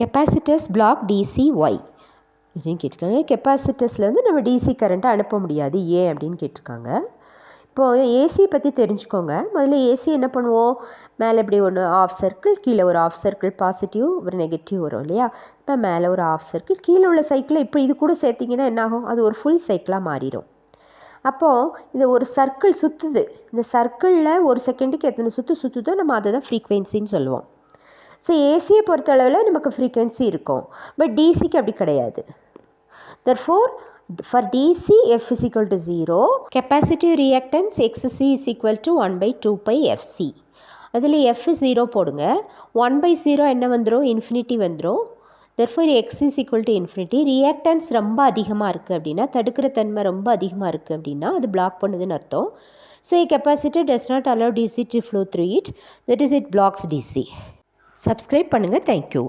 Capacitors black DC Y அப்படின்னு கேட்டிருக்காங்க. கெப்பாசிட்டர்ஸில் வந்து நம்ம டிசி கரண்ட்டை அனுப்ப முடியாது ஏன் அப்படின்னு கேட்டிருக்காங்க. இப்போது ஏசி பற்றி தெரிஞ்சுக்கோங்க. முதல்ல ஏசி என்ன பண்ணுவோம், மேலே இப்படி ஒன்று ஆஃப் சர்க்கிள், கீழே ஒரு ஆஃப் சர்க்கிள், பாசிட்டிவ் ஒரு நெகட்டிவ் வரும் இல்லையா. இப்போ மேலே ஒரு ஆஃப் சர்க்கிள், கீழே உள்ள சைக்கிளை இப்போ இது கூட சேர்த்திங்கன்னா என்னாகும், அது ஒரு ஃபுல் சைக்கிளாக மாறிடும். அப்போது இது ஒரு சர்க்கிள் சுற்றுது, இந்த சர்க்கிளில் ஒரு செகண்டுக்கு எத்தனை சுற்றுதோ நம்ம அதை தான் ஃப்ரீக்வென்சின்னு சொல்லுவோம். ஸோ ஏசியை பொறுத்தளவில் நமக்கு ஃப்ரீக்வென்சி இருக்கும், பட் டிசிக்கு அப்படி கிடையாது. therefore for DC F is equal to 0, capacitive reactance XC is equal to 1 by 2 pi FC. அதில் F 0 போடுங்க, 1 by 0 என்ன வந்துடும், இன்ஃபினிட்டி வந்துடும். therefore X is equal to infinity. reactance ரொம்ப அதிகமாக இருக்குது அப்படின்னா, தடுக்கிற தன்மை ரொம்ப அதிகமாக இருக்குது அப்படின்னா அது பிளாக் பண்ணுதுன்னு அர்த்தம். So a capacitor does not allow DC to flow through it, that is it blocks DC. Subscribe பண்ணுங்கள். தேங்க்யூ.